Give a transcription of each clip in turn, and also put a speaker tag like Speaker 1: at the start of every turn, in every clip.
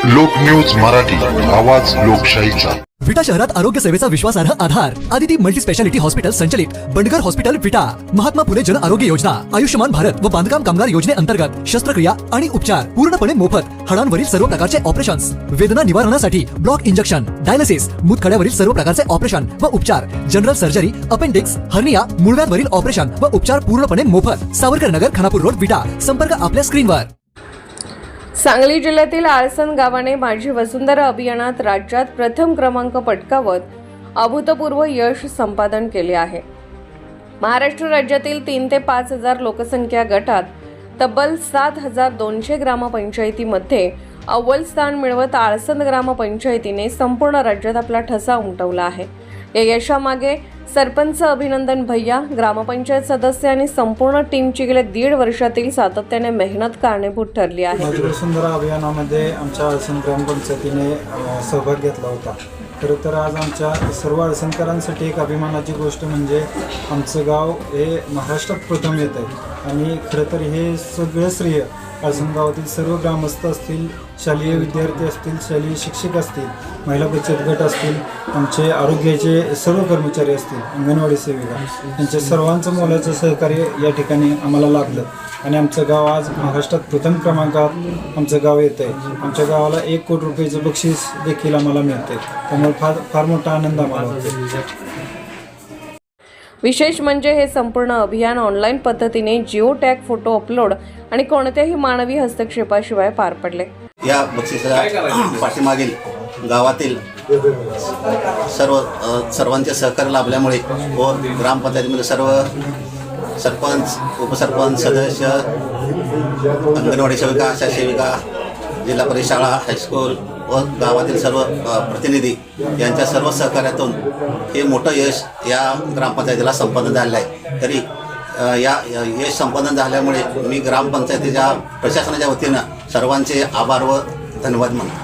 Speaker 1: लोक न्यूज मराठी, आवाज लोकशाहीचा.
Speaker 2: विटा शहरात आरोग्य सेवेचा विश्वासार्ह आधार. आदिती मल्टी स्पेशालिटी हॉस्पिटल संचलित बंडगर हॉस्पिटल विटा, महात्मा फुले जन आरोग्य योजना, आयुष्यमान भारत व बांधकाम कामगार योजनेअंतर्गत शस्त्रक्रिया आणि उपचार पूर्णपणे मोफत. हाडांवरील सर्व प्रकारचे ऑपरेशन्स, वेदना निवारणासाठी ब्लॉक इंजेक्शन, डायलिसिस, मूतखड्यावरील सर्व प्रकारचे ऑपरेशन व उपचार, जनरल सर्जरी, अपेंडिक्स, हर्निया, मूळव्याधवरील ऑपरेशन व उपचार पूर्णपणे मोफत. सावरकर नगर, खानापूर रोड, विटा. संपर्क आपल्या स्क्रीनवर.
Speaker 3: सांगली जिल्ह्यातील आळसण गावाने माझी वसुंधरा अभियानात राज्यात प्रथम क्रमांक पटकावत अभूतपूर्व यश संपादन केले आहे. महाराष्ट्र राज्यातील 3 ते 5 हजार लोकसंख्या गटात तब्बल 7,200 ग्रामपंचायतीमध्ये अव्वल स्थान मिळवत आळसण ग्रामपंचायतीने संपूर्ण राज्यात आपला ठसा उमटवला आहे. या यशामागे सरपंच अभिनंदन भैया, ग्रामपंचायत सदस्य आणि संपूर्ण टीमची गेल्या 1.5 वर्षातील सातत्याने मेहनत कारणीभूत ठरली आहे.
Speaker 4: वसुंधरा अभियानामध्ये आमच्या आळसण ग्रामपंचायतीने सहभाग घेतला होता. खरं तर आज आमच्या सर्व आळसणकरांसाठी एक अभिमानाची गोष्ट म्हणजे आमचं गाव हे महाराष्ट्रात प्रथम येत आहे. आणि खरं तर हे सगळं श्रेय आळसण गावातील सर्व ग्रामस्थ असतील, शालेय विद्यार्थी असतील, शालेय शिक्षक असतील, महिला बचत गट असतील, आमचे आरोग्याचे सर्व कर्मचारी असतील, अंगणवाडी सेविका, यांच्या सर्वांचं मोलाचं सहकार्य या ठिकाणी आम्हाला लाभलं आणि आमचं गाव आज महाराष्ट्रात प्रथम क्रमांकात आमचं गाव येतं आहे. आमच्या गावाला 1 कोटी रुपयाचं बक्षीस देखील आम्हाला मिळते. त्यामुळे फार मोठा आनंद आम्हाला होतो.
Speaker 3: विशेष म्हणजे हे संपूर्ण अभियान ऑनलाईन पद्धतीने जिओ टॅग फोटो अपलोड आणि कोणत्याही मानवी हस्तक्षेपाशिवाय पार पडले.
Speaker 5: या बक्षिसाच्या पाठीमागील गावातील सर्वांचे सहकार्य लाभल्यामुळे व ग्रामपंचायतीमध्ये सर्व सरपंच, उपसरपंच, सदस्य, अंगणवाडी सेविका, आशा सेविका, जिल्हा परिषद शाळा, हायस्कूल व गावातील सर्व प्रतिनिधी यांच्या सर्व सहकार्यातून हे मोठं यश या ग्रामपंचायतीला संपादन झालेलं आहे. तरी या यश संपादन झाल्यामुळे मी ग्रामपंचायतीच्या प्रशासनाच्या वतीनं सर्वांचे आभार व धन्यवाद मानतो.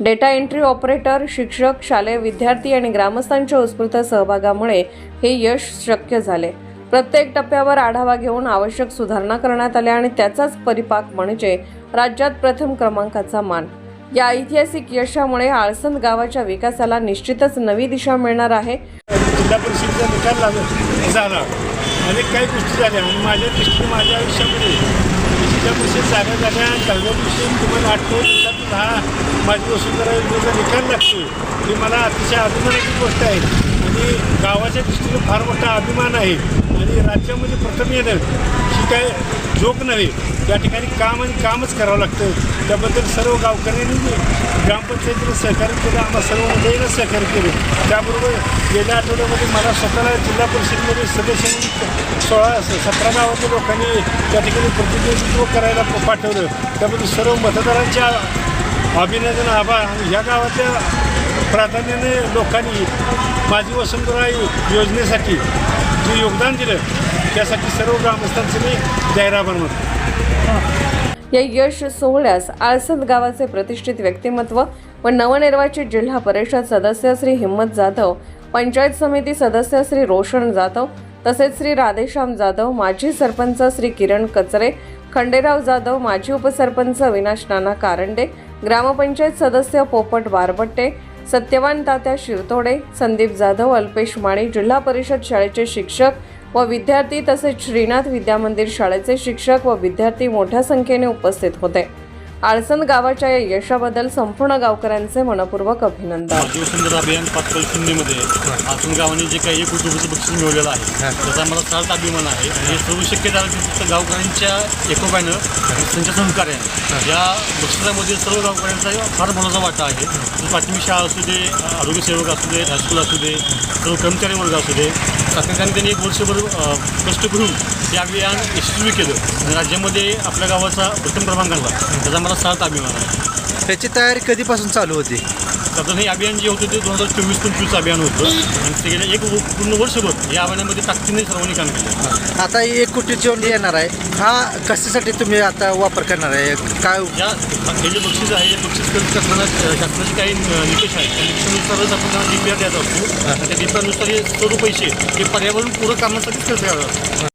Speaker 3: डेटा एंट्री ऑपरेटर, शिक्षक, शालेय विद्यार्थी आणि ग्रामस्थांच्या उत्स्फूर्त सहभागामुळे हे यश शक्य झाले. प्रत्येक टप्प्यावर आढावा घेऊन आवश्यक सुधारणा करण्यात आल्या आणि त्याचाच परिपाक म्हणजे राज्यात प्रथम क्रमांकाचा मान. या ऐतिहासिक यशामुळे आळसण गावाच्या विकासाला निश्चितच नवी दिशा मिळणार आहे.
Speaker 6: जिल्हा परिषदेचा निकाल झाला, अनेक काही गोष्टी झाल्या आणि माझ्या दृष्टीने माझ्या आयुष्यामध्ये जिल्हा परिषद जागा झाल्या. पहिल्या दिवशी तुम्हाला 8 दिवसातून हा माझी वसुंधरा योजनेचा निकाल लागतो ही मला अतिशय अभिमानाची गोष्ट आहे आणि गावाच्या दृष्टीने फार मोठा अभिमान आहे. आणि राज्यामध्ये प्रथम येणं ही काय जोक नव्हे. त्या ठिकाणी काम आणि कामच करावं लागतं. त्याबद्दल सर्व गावकऱ्यांनी ग्रामपंचायतीला सहकार्य केलं, आम्हाला सर्व मंडळींना सहकार्य केलं. त्याबरोबर गेल्या आठवड्यामध्ये मला स्वतःला जिल्हा परिषदेमध्ये सदस्य 17 गावातील लोकांनी त्या ठिकाणी प्रतिनिधित्व करायला पाठवलं. त्याबद्दल सर्व मतदारांच्या अभिनंदन, आभार. आणि ह्या गावातल्या प्राधान्याने लोकांनी माझी वसुंधरा योजनेसाठी जे योगदान दिलं त्यासाठी सर्व ग्रामस्थांचे मी जाहीर आभार मानतो.
Speaker 3: या यश सोहळ्यास आळसण गावाचे प्रतिष्ठित व्यक्तिमत्व व नवनिर्वाचित जिल्हा परिषद सदस्य श्री हिम्मत जाधव, पंचायत समिती सदस्य श्री रोशन जाधव, तसेच श्री राधेश्याम जाधव, माजी सरपंच श्री किरण कचरे, खंडेराव जाधव, माजी उपसरपंच अविनाश नाना कारंडे, ग्रामपंचायत सदस्य पोपट बारबट्टे, सत्यवान तात्या शिरतोडे, संदीप जाधव, अल्पेश माळी, जिल्हा परिषद शाळेचे शिक्षक व विद्यार्थी तसेच श्रीनाथ विद्यामंदिर शाळेचे शिक्षक व विद्यार्थी मोठ्या संख्येने उपस्थित होते. आळसण गावाच्या या यशाबद्दल संपूर्ण गावकऱ्यांचे मनपूर्वक अभिनंदन.
Speaker 7: माझी वसुंधरा अभियान 5.0 आळसण गावाने जे काही 1 कोटी रुपयाचं बक्षीस मिळवलेलं आहे त्याचा मला सार्थ अभिमान आहे. आणि हे सर्व शक्य झालं फक्त गावकऱ्यांच्या एकोप्यानं त्यांच्या सहकार्यानं. या बक्षिसामध्ये सर्व गावकऱ्यांचा फार मोलाचा वाटा आहे. प्राथमिक शाळा असू दे, आरोग्य सेवक असू दे, हायस्कूल असू दे, सर्व कर्मचारी वर्ग असू दे, सातत्याने त्यांनी 1 वर्षभर कष्ट करून हे अभियान यशस्वी केलं आणि राज्यामध्ये आपल्या गावाचा प्रथम क्रमांक आणला. त्याचा मला सार्थ अभिमान आहे.
Speaker 8: त्याची तयारी कधीपासून चालू होती?
Speaker 7: साधारण हे अभियान जे होतं ते 2024-25 अभियान होतं आणि ते गेलं 1 पूर्ण वर्षभर या अभियानामध्ये ताकदीने सर्वांनी काम केलं.
Speaker 8: आता 1 कोटी जोड येणार आहे, हा कशासाठी तुम्ही आता वापर करणार आहे? काय
Speaker 7: हे जे बक्षीस आहे, हे बक्षीस करताना शासनाचे काही निकष आहेत. त्या निकषानुसारच आपण त्यांना DPR द्यायचा असतो. त्या DPRनुसार हे सर्व पैसे हे पर्यावरण पूरक कामासाठीच खर्च करावे लागतात.